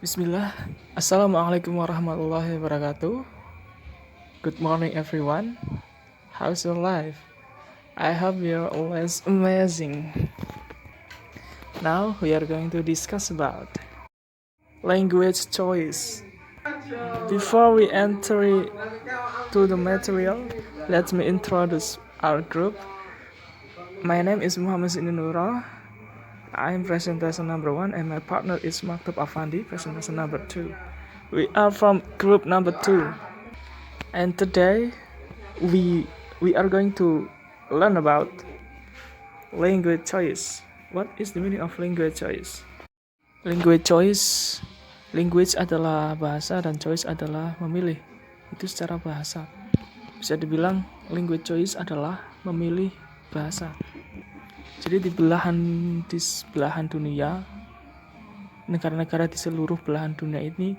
Bismillah. Assalamualaikum warahmatullahi wabarakatuh. Good morning everyone. How's your life? I hope you're always amazing. Now we are going to discuss about language choice. Before we enter to the material, let me introduce our group. My name is Muhammad Sinunura. I am presentation number 1 and my partner is Maktub Afandi, presentation number 2. We are from group number 2. And today we are going to learn about language choice. What is the meaning of language choice? Language adalah bahasa dan choice adalah memilih. Itu secara bahasa. Bisa dibilang language choice adalah memilih bahasa. Jadi di belahan dunia, negara-negara di seluruh belahan dunia ini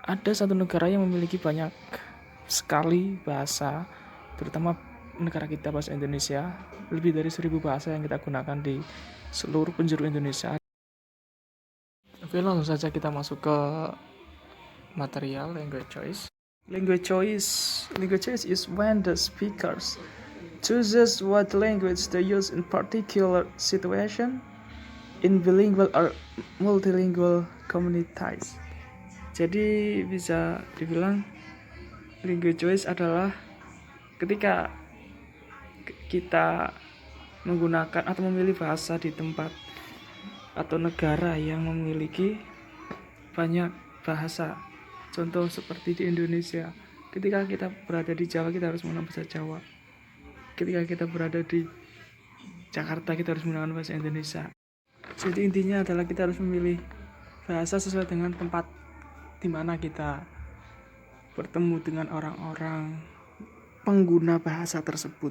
ada satu negara yang memiliki banyak sekali bahasa, terutama negara kita bahasa Indonesia. Lebih dari 1000 bahasa yang kita gunakan di seluruh penjuru Indonesia. Oke, langsung saja kita masuk ke material language choice. Language choice is when the speakers chooses what language they use in particular situation in bilingual or multilingual communities. Jadi bisa dibilang language choice adalah ketika kita menggunakan atau memilih bahasa di tempat atau negara yang memiliki banyak bahasa. Contoh seperti di Indonesia, ketika kita berada di Jawa kita harus menggunakan bahasa Jawa. Ketika kita berada di Jakarta kita harus menggunakan bahasa Indonesia. Jadi intinya adalah kita harus memilih bahasa sesuai dengan tempat di mana kita bertemu dengan orang-orang pengguna bahasa tersebut.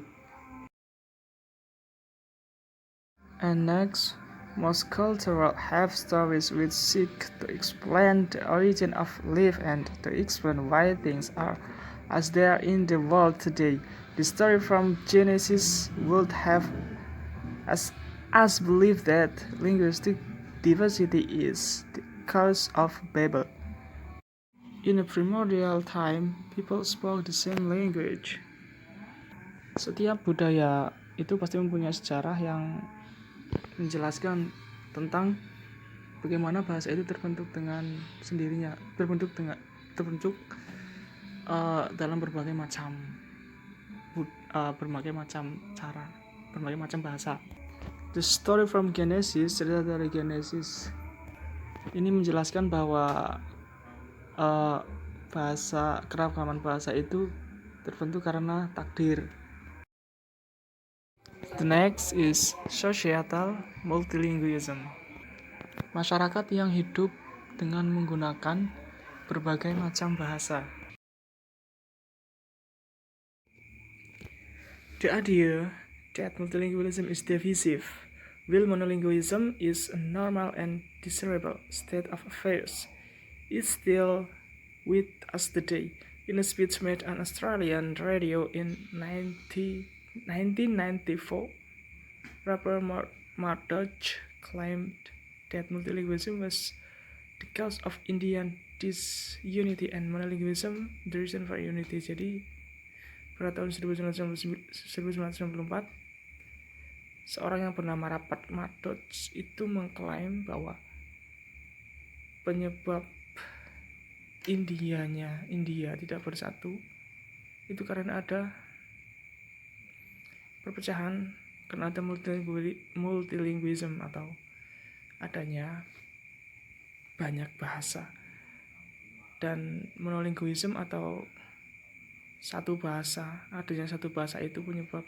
And next, most cultures have stories which seek to explain the origin of life and to explain why things are as they are in the world today. The story from Genesis would have us believe that linguistic diversity is the cause of Babel. In a primordial time, people spoke the same language. Setiap budaya itu pasti mempunyai sejarah yang menjelaskan tentang bagaimana bahasa itu terbentuk dengan sendirinya, terbentuk dalam berbagai macam cara, berbagai macam bahasa. The story from Genesis, cerita dari Genesis ini menjelaskan bahwa keragaman bahasa itu terbentuk karena takdir. The next is societal multilingualism. Masyarakat yang hidup dengan menggunakan berbagai macam bahasa. The idea that multilingualism is divisive, while monolingualism is a normal and desirable state of affairs, is still with us today. In a speech made on Australian radio in 1994, rapper Murdoch claimed that multilingualism was the cause of Indian disunity and monolingualism the reason for unity. Jadi pada tahun 1994, seorang yang bernama Rupert Murdoch itu mengklaim bahwa penyebab India tidak bersatu itu karena ada perpecahan, karena ada multilingualism atau adanya banyak bahasa, dan monolingualism atau adanya satu bahasa itu penyebab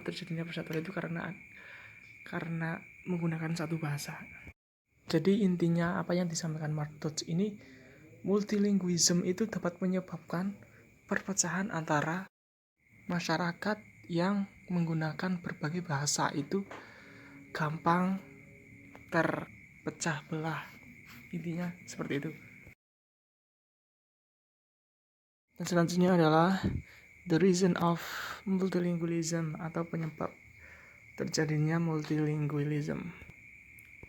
terjadinya persatuan itu karena menggunakan satu bahasa. Jadi intinya apa yang disampaikan Murdoch ini, multilingualism itu dapat menyebabkan perpecahan antara masyarakat yang menggunakan berbagai bahasa itu gampang terpecah belah. Intinya seperti itu. Dan selanjutnya adalah the reason of multilingualism atau penyebab terjadinya multilingualism.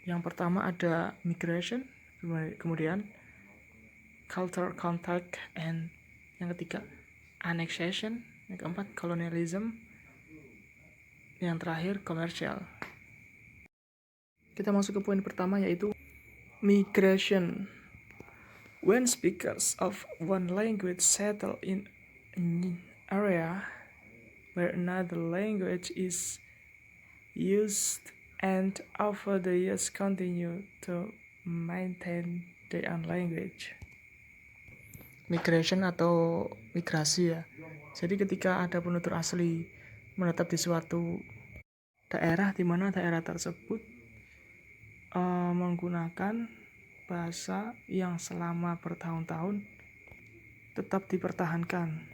Yang pertama ada migration, kemudian cultural contact, and yang ketiga annexation, yang keempat colonialism, yang terakhir commercial. Kita masuk ke poin pertama, yaitu migration. When speakers of one language settle in an area where another language is used and over the years continue to maintain their own language. Migration atau migrasi ya. Jadi ketika ada penutur asli menetap di suatu daerah, di mana daerah tersebut menggunakan bahasa yang selama bertahun-tahun tetap dipertahankan.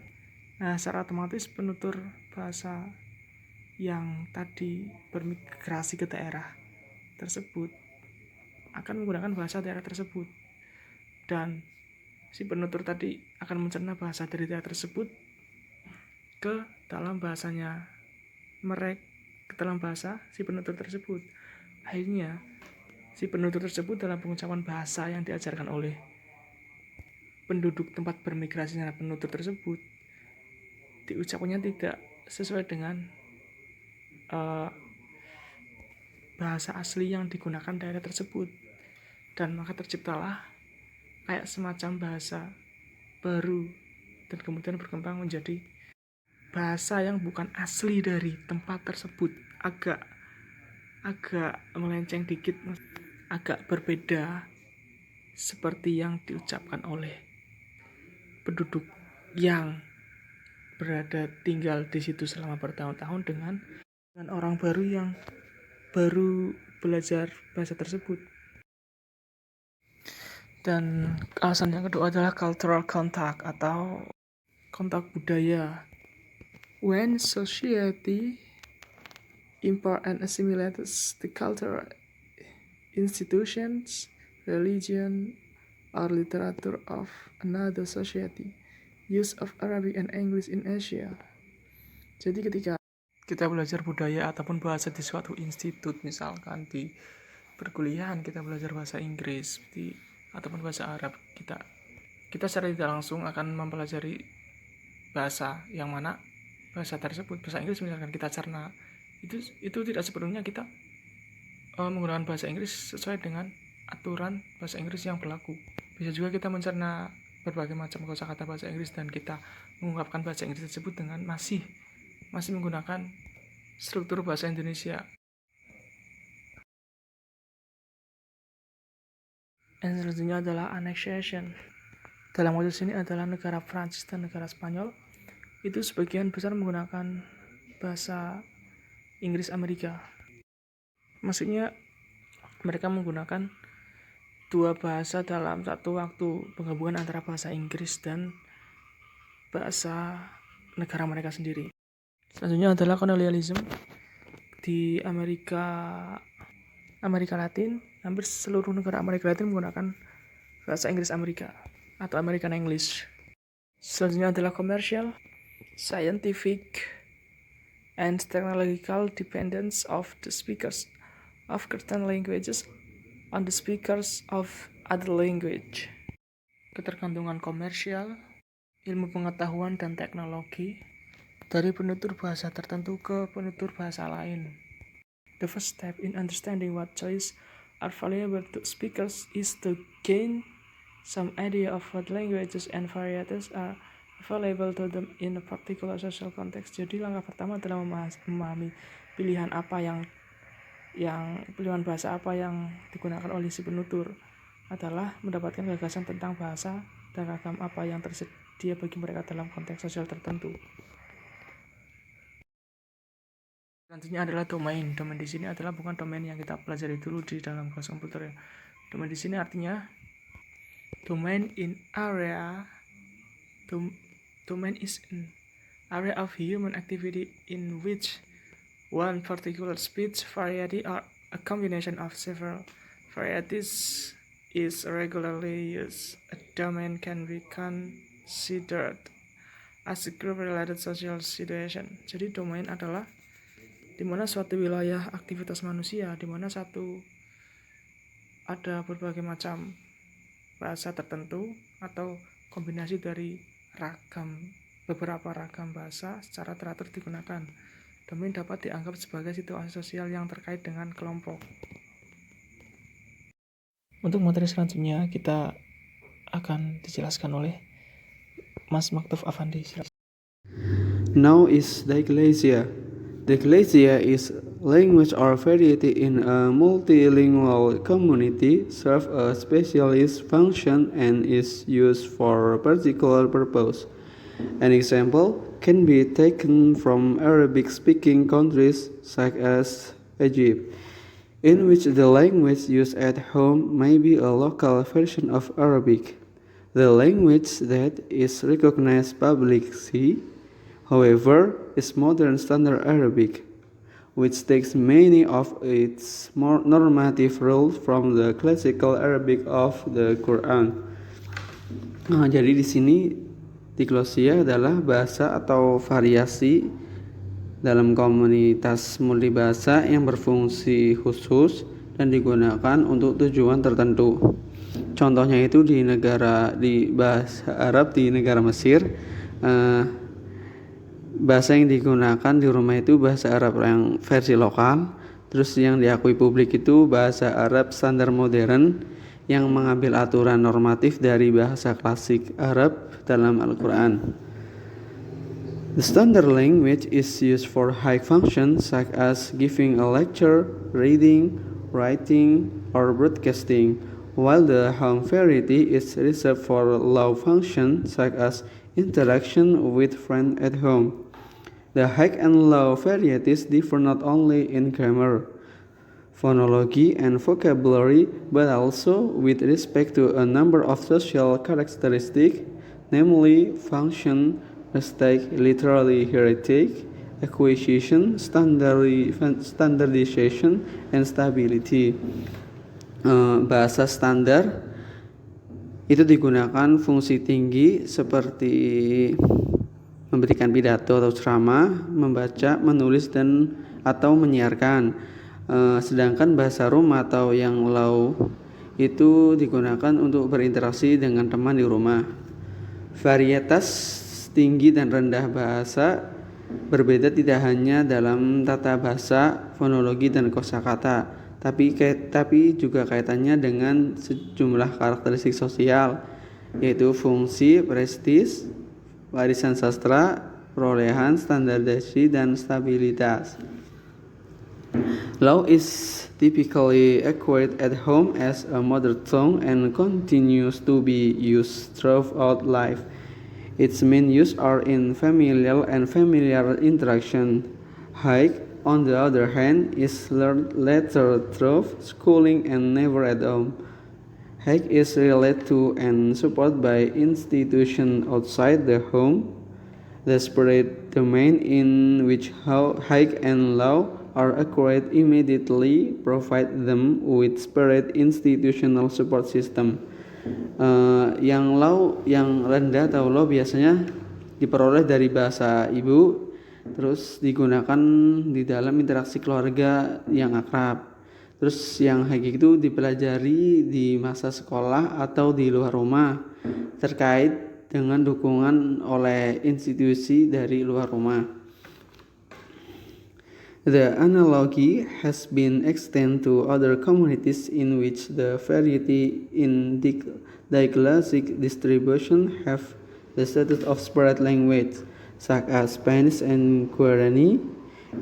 Nah, secara otomatis penutur bahasa yang tadi bermigrasi ke daerah tersebut akan menggunakan bahasa daerah tersebut, dan si penutur tadi akan mencerna bahasa dari daerah tersebut ke dalam bahasanya ke dalam bahasa si penutur tersebut. Akhirnya si penutur tersebut dalam pengucapan bahasa yang diajarkan oleh penduduk tempat bermigrasinya penutur tersebut diucapkannya tidak sesuai dengan bahasa asli yang digunakan daerah tersebut, dan maka terciptalah kayak semacam bahasa baru dan kemudian berkembang menjadi bahasa yang bukan asli dari tempat tersebut, agak melenceng dikit, agak berbeda seperti yang diucapkan oleh penduduk yang tinggal di situ selama bertahun-tahun dengan orang baru yang baru belajar bahasa tersebut. Dan alasan yang kedua adalah cultural contact atau kontak budaya. When society import and assimilates the cultural institutions, religion, or literature of another society, use of Arabic and English in Asia. Jadi ketika kita belajar budaya ataupun bahasa di suatu institut, misalkan di perkuliahan kita belajar bahasa Inggris ataupun bahasa Arab, kita secara tidak langsung akan mempelajari bahasa yang mana bahasa tersebut, bahasa Inggris misalkan kita cerna, itu tidak sepenuhnya kita menggunakan bahasa Inggris sesuai dengan aturan bahasa Inggris yang berlaku. Bisa juga kita mencerna berbagai macam kosakata bahasa Inggris dan kita mengungkapkan bahasa Inggris tersebut dengan masih menggunakan struktur bahasa Indonesia. Dan selanjutnya adalah annexation. Dalam konteks ini adalah negara Prancis dan negara Spanyol itu sebagian besar menggunakan bahasa Inggris Amerika. Maksudnya mereka menggunakan dua bahasa dalam satu waktu, penggabungan antara bahasa Inggris dan bahasa negara mereka sendiri. Selanjutnya adalah colonialism. Di Amerika Latin, hampir seluruh negara Amerika Latin menggunakan bahasa Inggris Amerika atau American English. Selanjutnya adalah commercial, scientific, and technological dependence of the speakers of certain languages on the speakers of other language. Ketergantungan komersial, ilmu pengetahuan dan teknologi dari penutur bahasa tertentu ke penutur bahasa lain. The first step in understanding what choices are valuable to speakers is to gain some idea of what languages and varieties are available to them in a particular social context. Jadi langkah pertama adalah memahami pilihan bahasa apa yang digunakan oleh si penutur, adalah mendapatkan gagasan tentang bahasa dan ragam apa yang tersedia bagi mereka dalam konteks sosial tertentu. Selanjutnya adalah domain. Domain di sini adalah bukan domain yang kita pelajari dulu di dalam kelas komputer ya. Domain di sini artinya domain in area. Domain is an area of human activity in which one particular speech variety or a combination of several varieties is regularly used. A domain can be considered as a group-related social situation. Jadi domain adalah di mana suatu wilayah aktivitas manusia, di mana ada berbagai macam bahasa tertentu atau kombinasi dari beberapa ragam bahasa secara teratur digunakan demi dapat dianggap sebagai situasi sosial yang terkait dengan kelompok. Untuk materi selanjutnya kita akan dijelaskan oleh Mas Maktuf Afandi. Now is dyslexia. Dyslexia is language or variety in a multilingual community, serves a specialist function and is used for a particular purpose. An example can be taken from Arabic-speaking countries such as Egypt, in which the language used at home may be a local version of Arabic. The language that is recognized publicly, however, is modern Standard Arabic, which takes many of its more normative rules from the classical Arabic of the Quran. Jadi di sini diglosia adalah bahasa atau variasi dalam komunitas multibahasa yang berfungsi khusus dan digunakan untuk tujuan tertentu. Contohnya itu di bahasa Arab di negara Mesir, bahasa yang digunakan di rumah itu bahasa Arab yang versi lokal. Terus yang diakui publik itu bahasa Arab standar modern yang mengambil aturan normatif dari bahasa klasik Arab dalam Al-Quran. The standard language is used for high functions such as giving a lecture, reading, writing, or broadcasting, while the home variety is reserved for low functions such as interaction with friends at home. The high and low varieties differ not only in grammar, phonology, and vocabulary, but also with respect to a number of social characteristics, namely function, mistake, literally heretic, acquisition, standardization, and stability. Bahasa standar itu digunakan fungsi tinggi seperti memberikan pidato atau ceramah, membaca, menulis, dan atau menyiarkan. Sedangkan bahasa rumah atau yang low itu digunakan untuk berinteraksi dengan teman di rumah. Varietas tinggi dan rendah bahasa berbeda tidak hanya dalam tata bahasa, fonologi, dan kosakata, tapi juga kaitannya dengan sejumlah karakteristik sosial, yaitu fungsi, prestis, warisan sastra, perolehan, standarisasi, dan stabilitas. Law is typically acquired at home as a mother tongue and continues to be used throughout life. Its main use are in familial and familiar interaction. Hike, on the other hand, is learned later through schooling and never at home. Hike is related to and supported by institutions outside the home. The spirit domain in which hike and law are acquired immediately provide them with spirit institutional support system. Yang rendah atau low biasanya diperoleh dari bahasa ibu, terus digunakan di dalam interaksi keluarga yang akrab. Terus yang high itu dipelajari di masa sekolah atau di luar rumah, terkait dengan dukungan oleh institusi dari luar rumah. The analogy has been extended to other communities in which the variety in diglossic distribution have the status of spread language, such as Spanish and Guarani,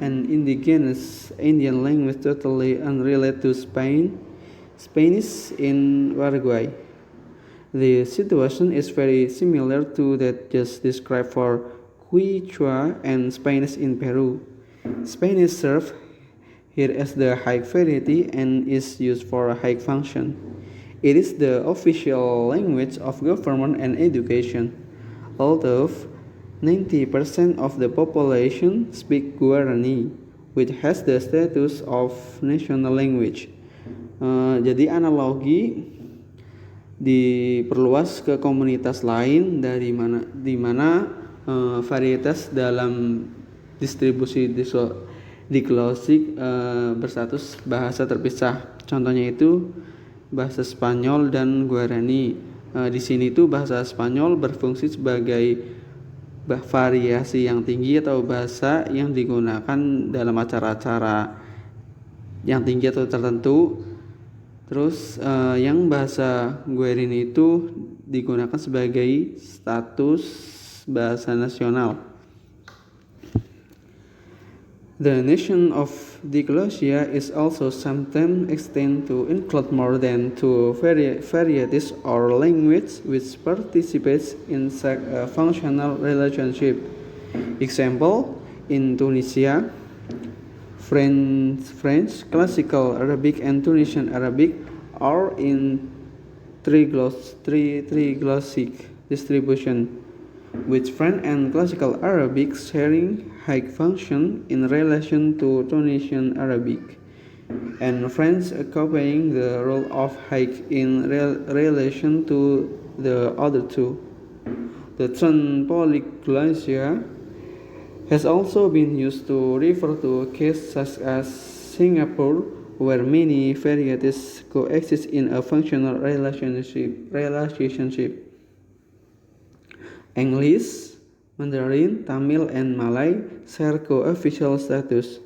an indigenous Indian language totally unrelated to Spanish in Uruguay. The situation is very similar to that just described for Quechua and Spanish in Peru. Spanish serves here as the high variety and is used for a high function. It is the official language of government and education, although 90% of the population speak Guarani, which has the status of national language. Jadi analogi diperluas ke komunitas lain di mana varietas dalam distribusi Diglosik berstatus bahasa terpisah. Contohnya itu bahasa Spanyol dan Guarani. Di sini tuh bahasa Spanyol berfungsi sebagai variasi yang tinggi atau bahasa yang digunakan dalam acara-acara yang tinggi atau tertentu. Terus yang bahasa Guarani itu digunakan sebagai status bahasa nasional. The notion of diglossia is also sometimes extended to include more than two varieties or language which participates in such a functional relationship. Example, in Tunisia, French, Classical Arabic, and Tunisian Arabic are in triglossic distribution, with French and Classical Arabic sharing high function in relation to Tunisian Arabic, and French occupying the role of high in relation to the other two. The term polyglossia has also been used to refer to a case such as Singapore, where many varieties coexist in a functional relationship. English, Mandarin, Tamil, and Malay share co-official status,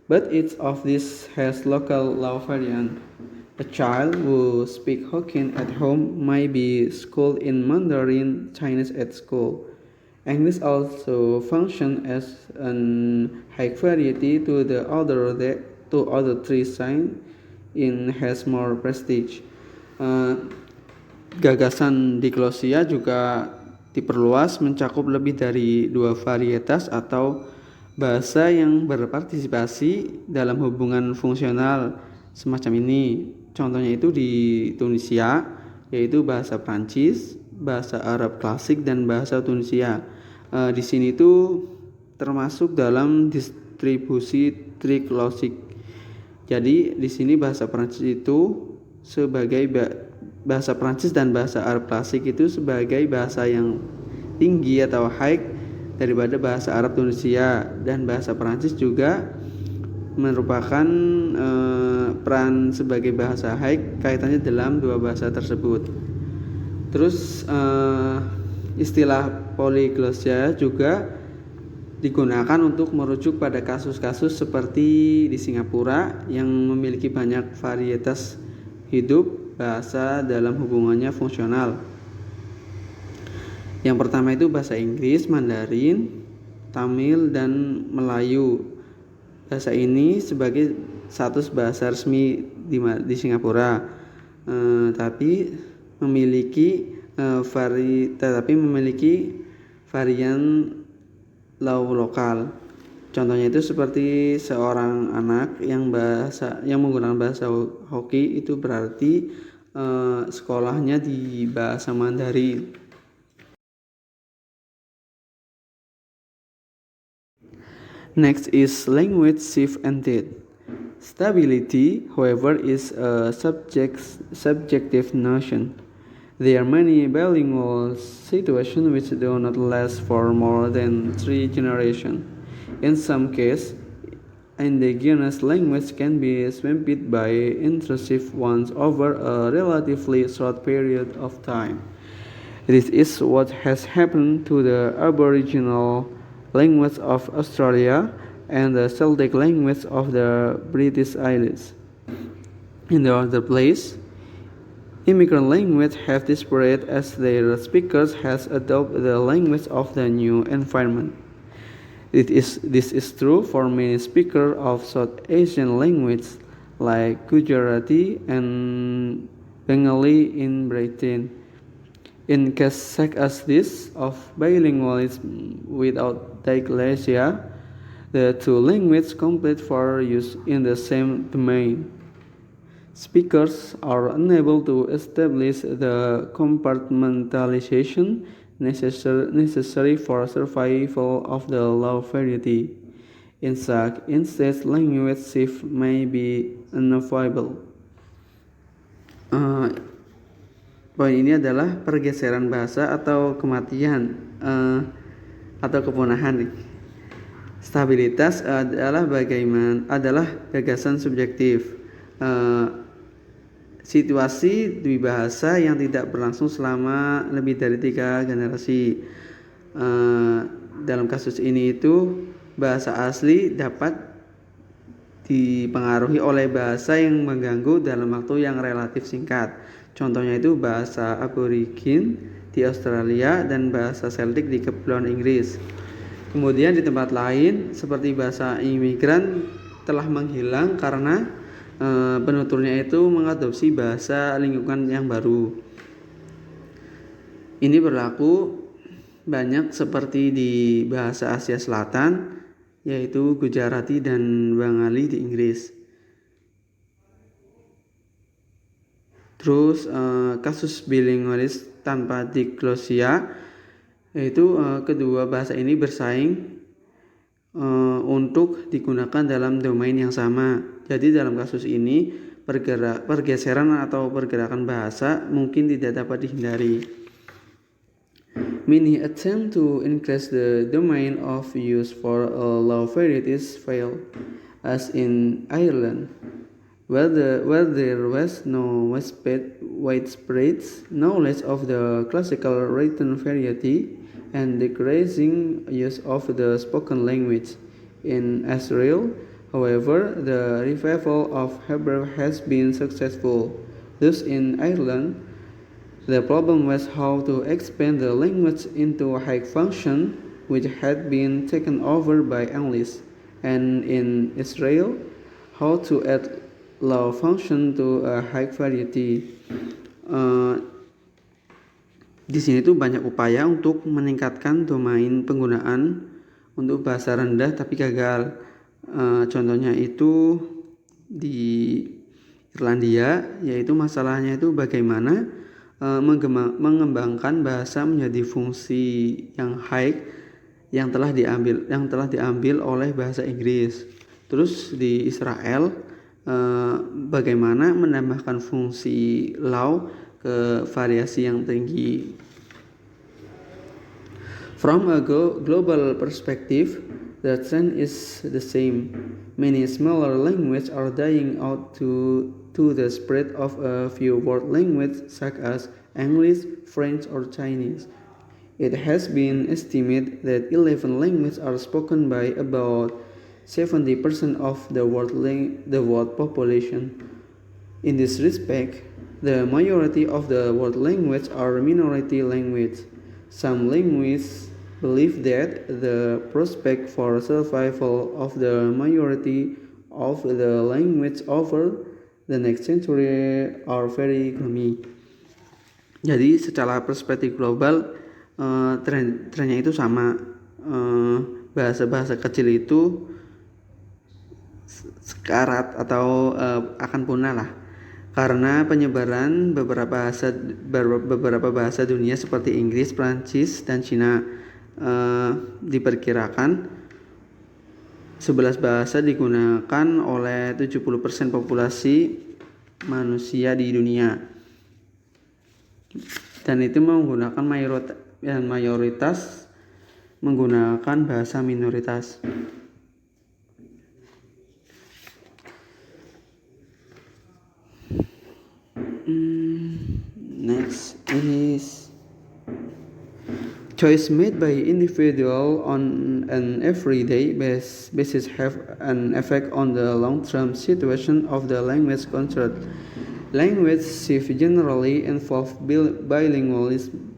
but each of these has local law variant. A child who speaks Hokkien at home might be schooled in Mandarin Chinese at school. English also functions as an high variety to the other three signs in has more prestige. Gagasan diglossia juga diperluas mencakup lebih dari 2 varietas atau bahasa yang berpartisipasi dalam hubungan fungsional semacam ini. Contohnya itu di Tunisia, yaitu bahasa Prancis, bahasa Arab klasik, dan bahasa Tunisia. Di sini itu termasuk dalam distribusi triglossik. Jadi di sini bahasa Prancis itu sebagai bahasa Prancis dan bahasa Arab klasik itu sebagai bahasa yang tinggi atau high daripada bahasa Arab Tunisia, dan bahasa Prancis juga merupakan peran sebagai bahasa high kaitannya dalam 2 bahasa tersebut. Terus istilah polyglossia juga digunakan untuk merujuk pada kasus-kasus seperti di Singapura yang memiliki banyak varietas hidup bahasa dalam hubungannya fungsional. Yang pertama itu bahasa Inggris, Mandarin, Tamil, dan Melayu. Bahasa ini sebagai status bahasa resmi di Singapura, tapi memiliki varian lokal. Contohnya itu seperti seorang anak yang menggunakan bahasa Hoki itu berarti sekolahnya di bahasa Mandarin. Next is language shift-ended. Stability, however, is a subjective notion. There are many bilingual situations which do not last for more than 3 generations. In some cases, indigenous language can be swamped by intrusive ones over a relatively short period of time. This is what has happened to the Aboriginal language of Australia and the Celtic language of the British Isles. In the other place, immigrant language have disparate as their speakers has adopted the language of the new environment. This is true for many speakers of South Asian languages like Gujarati and Bengali in Britain. In case such as this of bilingualism without diglossia, the two languages compete for use in the same domain. Speakers are unable to establish the compartmentalization necessary for survival of the low variety. In such instances, language shift may be unavoidable. Poin ini adalah pergeseran bahasa atau kematian atau kepunahan. Stabilitas adalah gagasan subjektif. Situasi dwibahasa yang tidak berlangsung selama lebih dari 3 generasi. Dalam kasus ini itu bahasa asli dapat dipengaruhi oleh bahasa yang mengganggu dalam waktu yang relatif singkat. Contohnya itu bahasa aborigin di Australia dan bahasa Celtic di Kepulauan Inggris. Kemudian di tempat lain seperti bahasa imigran telah menghilang karena penuturnya itu mengadopsi bahasa lingkungan yang baru. Ini berlaku banyak seperti di bahasa Asia Selatan, yaitu Gujarati dan Bengali di Inggris. Terus kasus bilingualis tanpa diglosia, yaitu kedua bahasa ini bersaing untuk digunakan dalam domain yang sama. Jadi dalam kasus ini pergeseran atau pergerakan bahasa mungkin tidak dapat dihindari. Many attempt to increase the domain of use for low varieties fail, as in Ireland, where there was no widespread knowledge of the classical written variety and decreasing use of the spoken language. In Israel, however, the revival of Hebrew has been successful. Thus, in Ireland, the problem was how to expand the language into a high function, which had been taken over by English, and in Israel, how to add low function to a high variety. Di sini tuh banyak upaya untuk meningkatkan domain penggunaan untuk bahasa rendah tapi gagal. Contohnya itu di Irlandia, yaitu masalahnya itu bagaimana mengembangkan bahasa menjadi fungsi yang high yang telah diambil oleh bahasa Inggris. Terus di Israel, bagaimana menambahkan fungsi low ke variasi yang tinggi. From a global perspective, the trend is the same. Many smaller languages are dying out to the spread of a few world languages such as English, French, or Chinese. It has been estimated that 11 languages are spoken by about 70% of the world population. In this respect, the majority of the world languages are minority languages. Some linguists believe that the prospect for survival of the majority of the language over the next century are very gloomy. Jadi secara perspektif global, trennya itu sama. Bahasa-bahasa kecil itu sekarat atau akan punah lah, karena penyebaran beberapa bahasa dunia seperti Inggris, Prancis, dan Cina. Diperkirakan 11 bahasa digunakan oleh 70% populasi manusia di dunia, dan itu menggunakan mayoritas menggunakan bahasa minoritas. Next is choice made by individual on an everyday basis have an effect on the long-term situation of the language concerned. Language shifts generally involve bilingualism,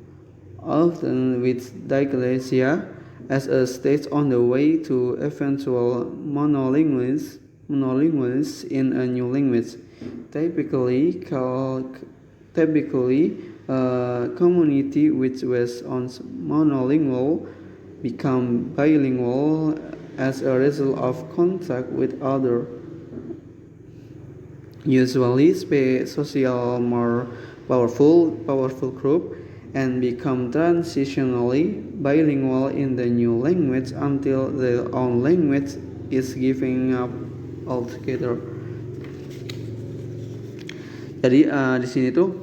often with dyslexia as a stage on the way to eventual monolingualism in a new language. Typically, a community which was once monolingual become bilingual as a result of contact with other, usually social more powerful group, and become transitionally bilingual in the new language until their own language is given up altogether. Jadi di sini tuh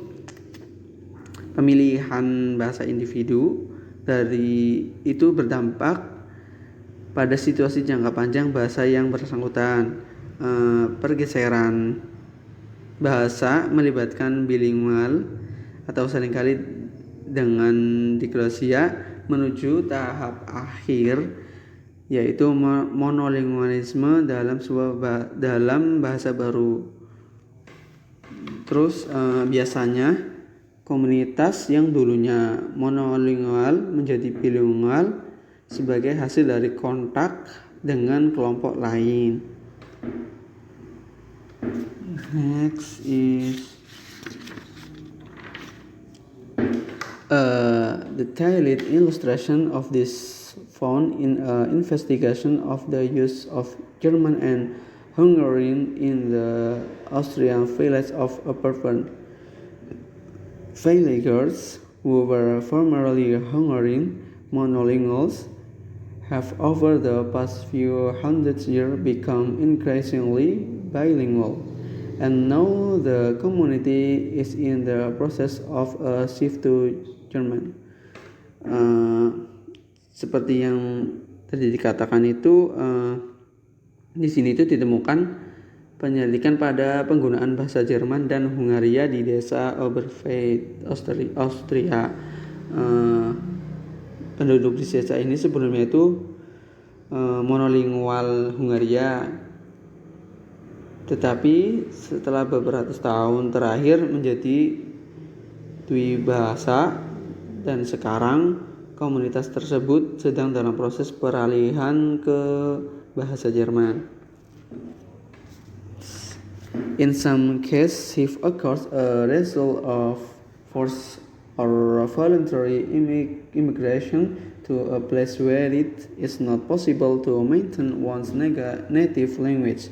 pemilihan bahasa individu dari itu berdampak pada situasi jangka panjang bahasa yang bersangkutan. Pergeseran bahasa melibatkan bilingual atau seringkali dengan diglosia menuju tahap akhir, yaitu monolingualisme dalam bahasa baru. Terus biasanya komunitas yang dulunya monolingual menjadi bilingual sebagai hasil dari kontak dengan kelompok lain. Next is a detailed illustration of this found in an investigation of the use of German and Hungarian in the Austrian village of Upperburn. Villagers who were formerly Hungarian monolinguals have over the past few hundred years become increasingly bilingual, and now the community is in the process of a shift to German. Seperti yang tadi dikatakan itu, di sini itu ditemukan penyelidikan pada penggunaan bahasa Jerman dan Hungaria di desa Oberfeld, Austria. Penduduk di desa ini sebelumnya itu monolingual Hungaria, tetapi setelah beberapa ratus tahun terakhir menjadi dwibahasa, dan sekarang komunitas tersebut sedang dalam proses peralihan ke bahasa Jerman. In some cases, shift occurs a result of forced or voluntary immigration to a place where it is not possible to maintain one's native language.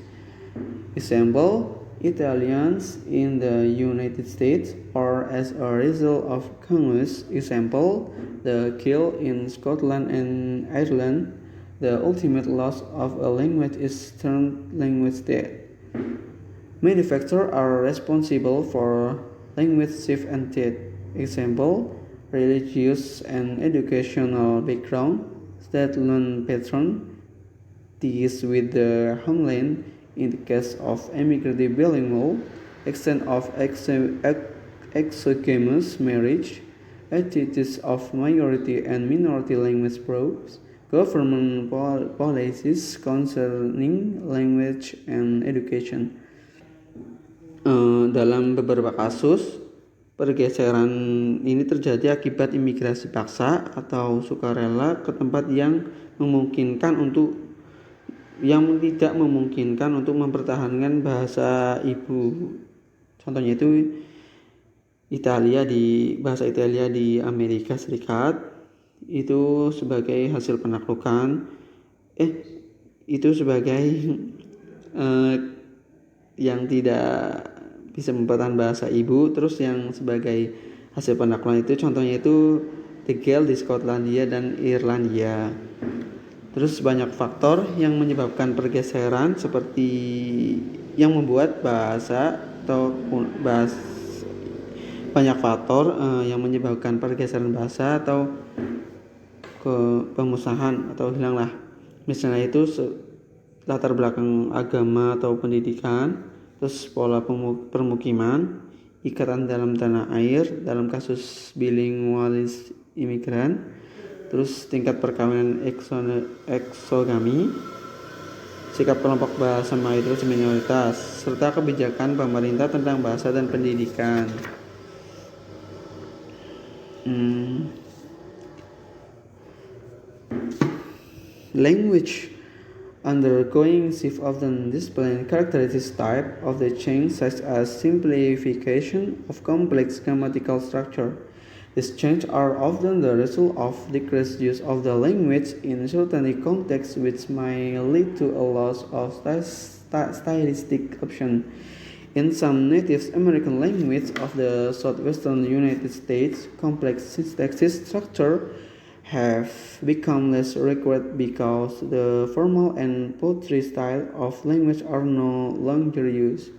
Example, Italians in the United States, or as a result of Congress. Example, the kill in Scotland and Ireland. The ultimate loss of a language is termed language death. Many factors are responsible for language shift and death. Example, religious and educational background, settlement pattern, ties with the homeland in the case of emigrated bilingual, extent of exogamous marriage, attitudes of majority and minority language groups, government policies concerning language and education. Dalam beberapa kasus, pergeseran ini terjadi akibat imigrasi paksa atau sukarela ke tempat yang tidak memungkinkan untuk mempertahankan bahasa ibu. Contohnya itu bahasa Italia di Amerika Serikat itu sebagai hasil penaklukan. Itu sebagai yang tidak bisa mempertahankan bahasa ibu. Terus yang sebagai hasil penaklukan itu contohnya itu The Gael di Skotlandia dan Irlandia. Terus banyak faktor yang menyebabkan pergeseran, seperti yang membuat banyak faktor yang menyebabkan pergeseran bahasa atau pemusnahan atau hilanglah. Misalnya itu latar belakang agama atau pendidikan, terus pola permukiman, ikatan dalam tanah air dalam kasus bilingualis imigran, terus tingkat perkawinan eksogami, sikap kelompok bahasa mayoritas minoritas, serta kebijakan pemerintah tentang bahasa dan pendidikan. Language undergoing shift often display characteristic type of the change, such as simplification of complex grammatical structure. These changes are often the result of decreased use of the language in certain contexts, which may lead to a loss of stylistic option. In some Native American languages of the southwestern United States, complex syntactic structure have become less required because the formal and poetry style of language are no longer used.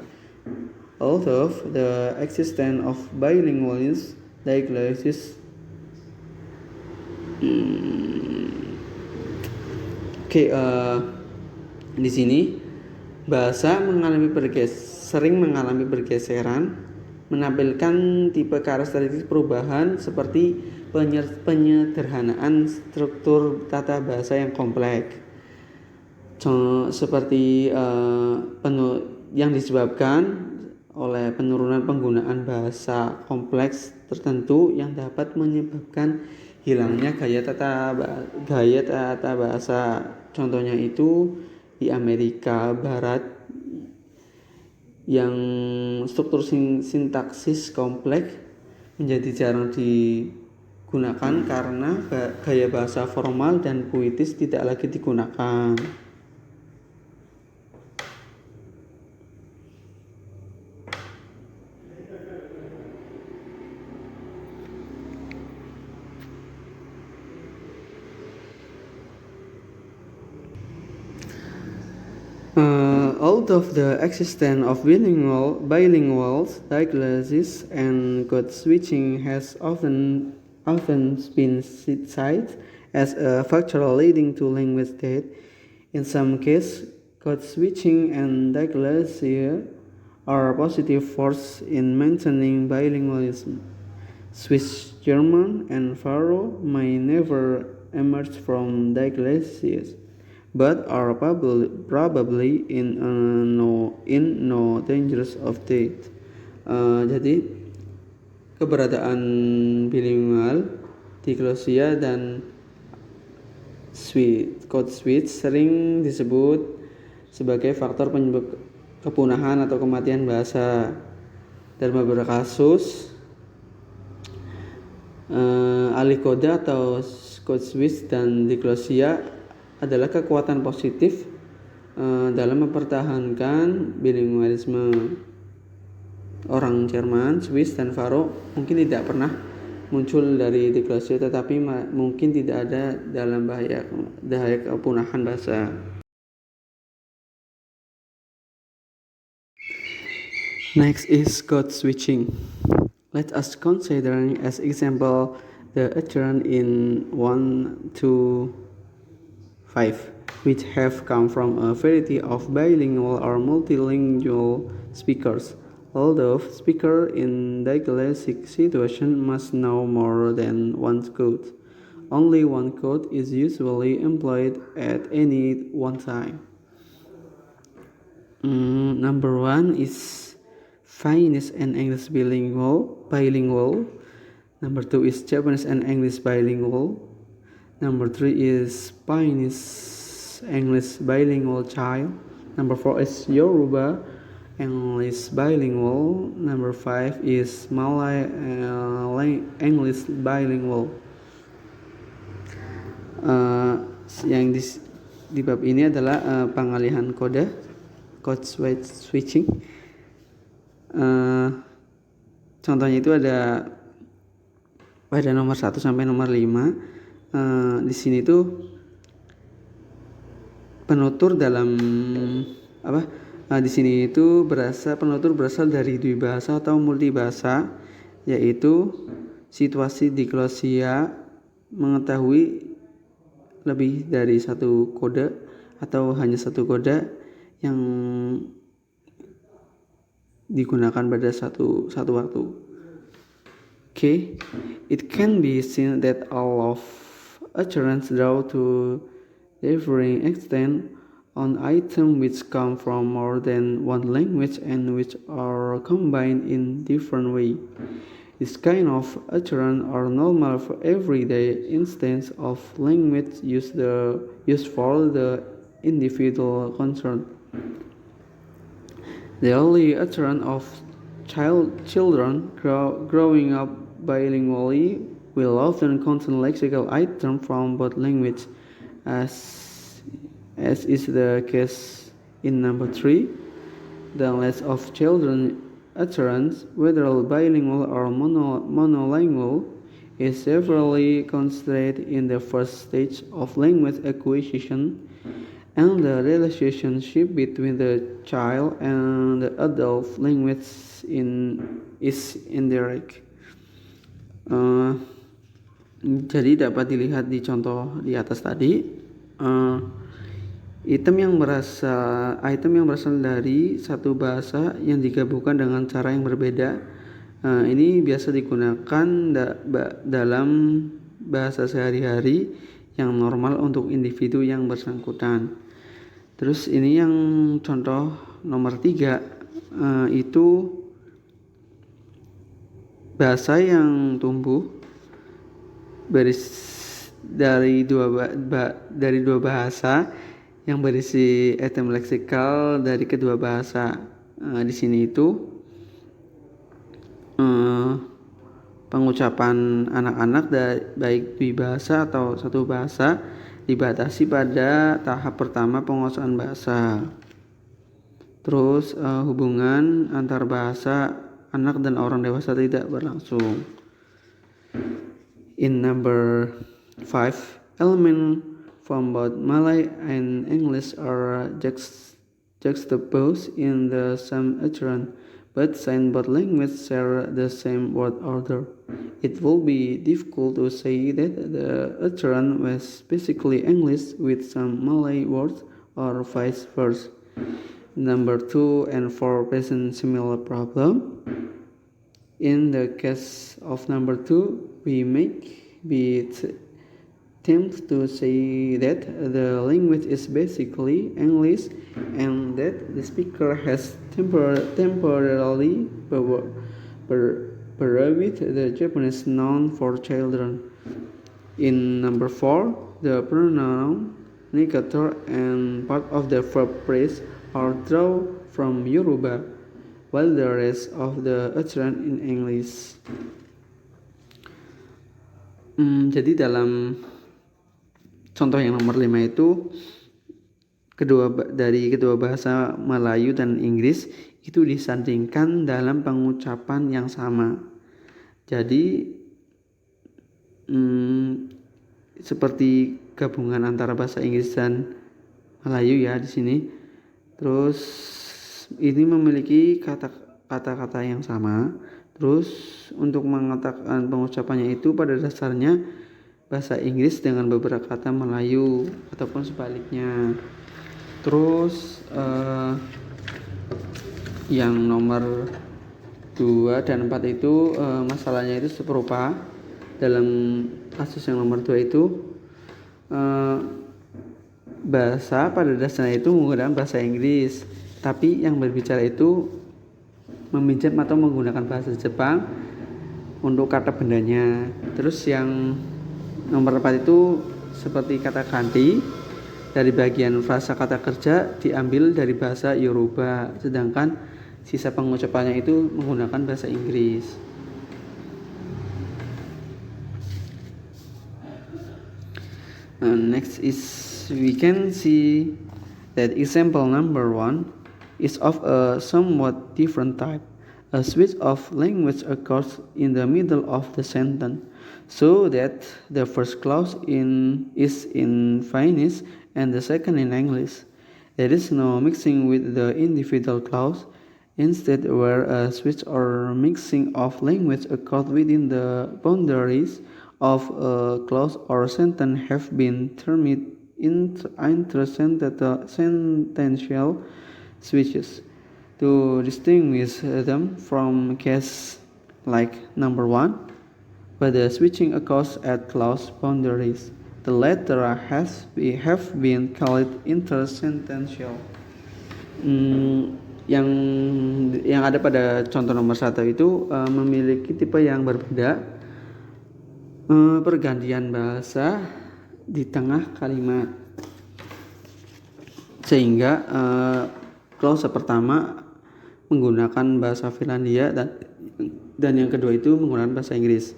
Although the existence of bilingualism diagnosis Di sini bahasa sering mengalami pergeseran, menampilkan tipe karakteristik perubahan seperti penyederhanaan struktur tata bahasa yang kompleks, seperti yang disebabkan oleh penurunan penggunaan bahasa kompleks tertentu yang dapat menyebabkan hilangnya gaya tata bahasa. Contohnya itu di Amerika Barat yang struktur sintaksis kompleks menjadi jarang digunakan karena gaya bahasa formal dan puitis tidak lagi digunakan. Although the existence of bilingual dialysis and code switching has often been cited as a factor leading to language death, in some cases, code switching and dialysis are positive forces in maintaining bilingualism. Swiss German and Faro may never emerge from dialysis, but are probably in no dangers of death. Jadi keberadaan bilingual, diglosia dan code switch sering disebut sebagai faktor penyebab kepunahan atau kematian bahasa. Dalam beberapa kasus, alih kode atau code switch dan diglosia adalah kekuatan positif dalam mempertahankan bilingualisme. Orang Jerman, Swiss, dan Faro mungkin tidak pernah muncul dari diglosia, tetapi mungkin tidak ada dalam bahaya kepunahan bahasa. Next is code switching. Let us consider as example the utterance in 1, 2, 5, which have come from a variety of bilingual or multilingual speakers. Although speaker in dyslexic situation must know more than one code, only one code is usually employed at any one time. Number 1 is Chinese and English bilingual. Number 2 is Japanese and English bilingual. Number 3 is Chinese English bilingual child. Number 4 is Yoruba English bilingual. Number 5 is Malay English bilingual. Yang di bab ini adalah pengalihan code switching. Contohnya itu ada pada nomor 1 sampai nomor 5. Di sini tuh penutur dalam di sini itu penutur berasal dari dwibahasa atau multibahasa, yaitu situasi diglosia mengetahui lebih dari satu kode atau hanya satu kode yang digunakan pada satu waktu. It can be seen that all of utterance draw to differing extent on items which come from more than one language and which are combined in different way. This kind of utterance are normal for everyday instance of language used for the individual concerned. The early utterance of children growing up bilingually will often contain lexical items from both languages, as is the case in number 3. The list of children utterance, whether bilingual or monolingual, is severely considered in the first stage of language acquisition, and the relationship between the child and the adult language is indirect. Jadi dapat dilihat di contoh di atas tadi, Item yang berasal dari satu bahasa yang digabungkan dengan cara yang berbeda. Ini biasa digunakan dalam bahasa sehari-hari yang normal untuk individu yang bersangkutan. Terus ini yang contoh nomor 3, itu bahasa yang tumbuh dari dua bahasa yang berisi item leksikal dari kedua bahasa. Di sini itu pengucapan anak-anak baik bahasa atau satu bahasa dibatasi pada tahap pertama penguasaan bahasa. Terus hubungan antar bahasa anak dan orang dewasa tidak berlangsung. In number 5, element from both Malay and English are juxtaposed in the same utterance, but since both languages share the same word order, it will be difficult to say that the utterance was basically English with some Malay words or vice versa. Number 2 and 4 present similar problem. In the case of number 2, we attempt to say that the language is basically English and that the speaker has temporarily borrowed the Japanese noun for children. In number 4, the pronoun negator and part of the verb phrase are drawn from Yoruba, while the rest of the utterance in English. Jadi dalam contoh yang nomor 5 itu dari kedua bahasa Melayu dan Inggris itu disandingkan dalam pengucapan yang sama. Jadi seperti gabungan antara bahasa Inggris dan Melayu ya di sini. Terus ini memiliki kata-kata yang sama. Terus untuk mengatakan pengucapannya itu pada dasarnya bahasa Inggris dengan beberapa kata Melayu ataupun sebaliknya. Terus yang nomor 2 dan 4 itu masalahnya itu serupa. Dalam kasus yang nomor 2 itu bahasa pada dasarnya itu menggunakan bahasa Inggris, tapi yang berbicara itu meminjam atau menggunakan bahasa Jepang untuk kata bendanya. Terus yang nomor 4 itu seperti kata ganti dari bagian frasa kata kerja diambil dari bahasa Yoruba, sedangkan sisa pengucapannya itu menggunakan bahasa Inggris. Next is we can see that example number 1 is of a somewhat different type. A switch of language occurs in the middle of the sentence, so that the first clause is in Finnish and the second in English. There is no mixing with the individual clause. Instead, where a switch or mixing of language occurs within the boundaries of a clause or sentence have been termed intersentential switches. To distinguish them from case like number 1, where the switching occurs at clause boundaries, the latter have been called intersentential. Yang ada pada contoh nomor 1 itu memiliki tipe yang berbeda, pergantian bahasa di tengah kalimat, sehingga klause pertama menggunakan bahasa Finlandia dan yang kedua itu menggunakan bahasa Inggris.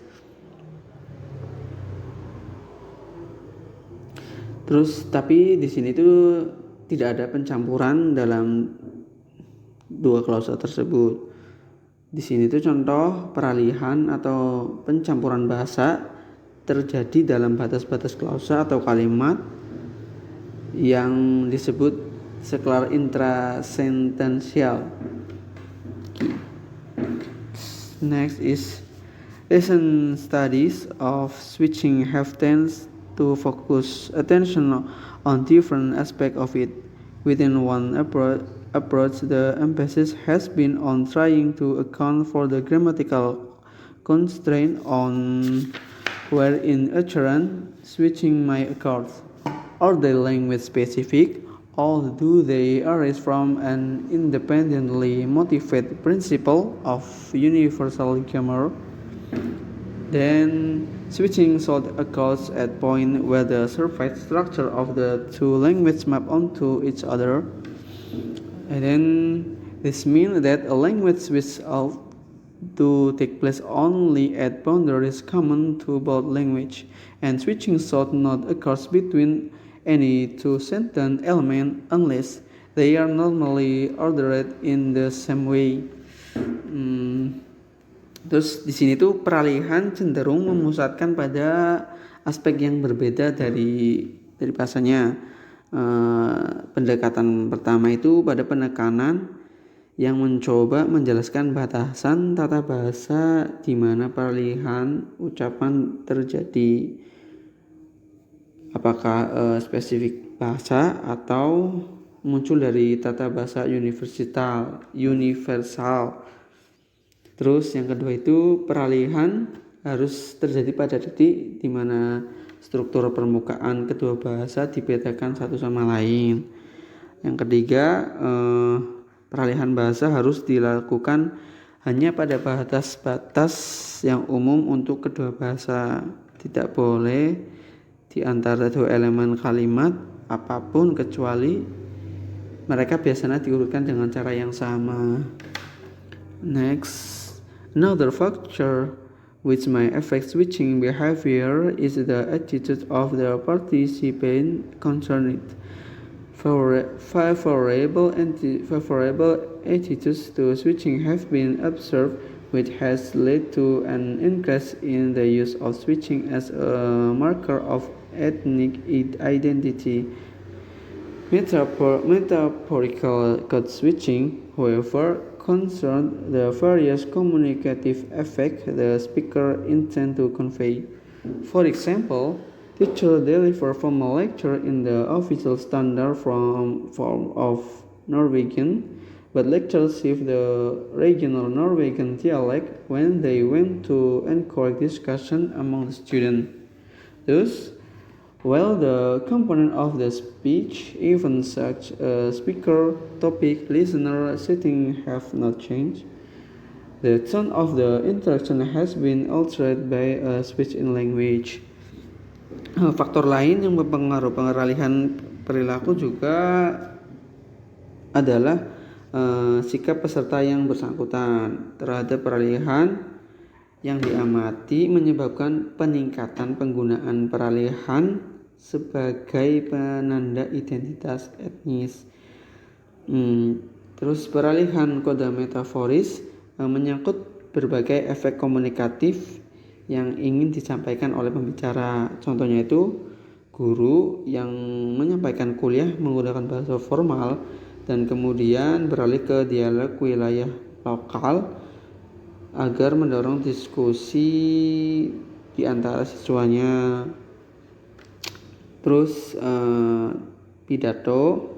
Terus tapi di sini tuh tidak ada pencampuran dalam dua klause tersebut. Di sini tuh contoh peralihan atau pencampuran bahasa terjadi dalam batas-batas klause atau kalimat yang disebut sklar intrasentential. Next is recent studies of switching have tended to focus attention on different aspects of it. Within one approach, the emphasis has been on trying to account for the grammatical constraint on where in utterance switching may occur. Are they language specific, or do they arise from an independently motivated principle of universal grammar? Then switching should occur at point where the surface structure of the two languages map onto each other. And then this means that a language switch ought to take place only at boundaries common to both languages, and switching should not occur between any two sentence elements unless they are normally ordered in the same way. Terus di sini tuh peralihan cenderung memusatkan pada aspek yang berbeda dari bahasanya. Pendekatan pertama itu pada penekanan yang mencoba menjelaskan batasan tata bahasa di mana peralihan ucapan terjadi, apakah spesifik bahasa atau muncul dari tata bahasa universal. Terus yang kedua itu peralihan harus terjadi pada titik di mana struktur permukaan kedua bahasa dibedakan satu sama lain. Yang ketiga, peralihan bahasa harus dilakukan hanya pada batas-batas yang umum untuk kedua bahasa. Tidak boleh di antara dua elemen kalimat apapun kecuali mereka biasanya diurutkan dengan cara yang sama. Next, another factor which may affect switching behavior is the attitude of the participant concerned. Favorable attitudes to switching have been observed, which has led to an increase in the use of switching as a marker of ethnic identity. Metaphorical code switching, however, concern the various communicative effects the speaker intends to convey. For example, teachers deliver formal lecture in the official standard form of Norwegian, but lecturers use the regional Norwegian dialect when they want to encourage discussion among the students. Thus, while the component of the speech, even such a speaker, topic, listener, setting have not changed, the tone of the interaction has been altered by a switch in language. Faktor lain yang mempengaruhi peralihan perilaku juga adalah sikap peserta yang bersangkutan terhadap peralihan yang diamati menyebabkan peningkatan penggunaan peralihan sebagai penanda identitas etnis. Terus peralihan kode metaforis menyangkut berbagai efek komunikatif yang ingin disampaikan oleh pembicara. Contohnya itu guru yang menyampaikan kuliah menggunakan bahasa formal dan kemudian beralih ke dialek wilayah lokal agar mendorong diskusi di antara siswanya. Terus pidato.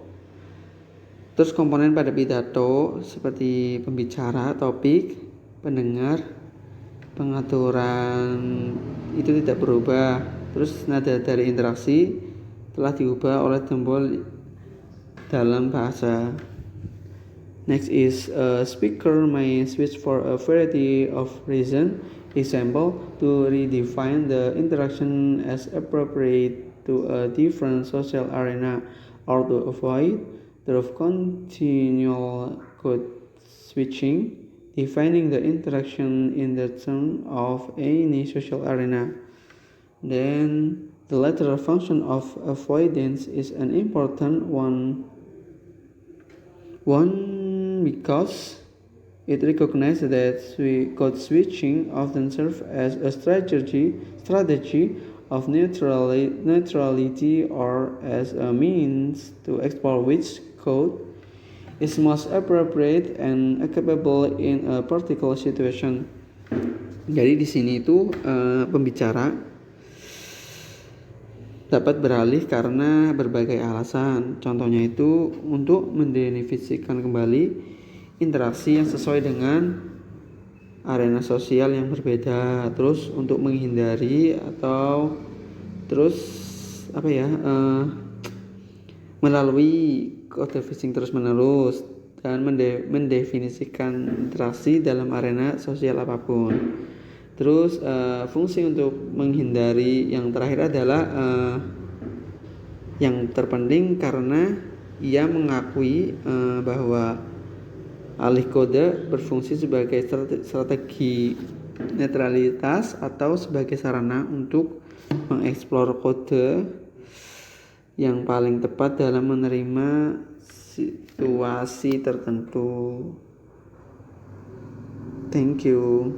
Terus komponen pada pidato seperti pembicara, topik, pendengar, pengaturan itu tidak berubah. Terus nada dari interaksi telah diubah oleh tombol dalam bahasa. Next is a speaker may switch for a variety of reasons. Example, to redefine the interaction as appropriate to a different social arena, or to avoid the continual code switching, defining the interaction in the terms of any social arena. Then the lateral function of avoidance is an important one because it recognizes that code switching often serves as a strategy of neutrality or as a means to explore which code is most appropriate and capable in a particular situation. Jadi di sini itu pembicara dapat beralih karena berbagai alasan. Contohnya itu untuk mendefinisikan kembali interaksi yang sesuai dengan arena sosial yang berbeda, terus untuk menghindari atau terus melalui kode phishing terus-menerus dan mendefinisikan interaksi dalam arena sosial apapun. Terus fungsi untuk menghindari yang terakhir adalah yang terpenting karena ia mengakui bahwa alih kode berfungsi sebagai strategi netralitas atau sebagai sarana untuk mengeksplor kode yang paling tepat dalam menerima situasi tertentu. Thank you.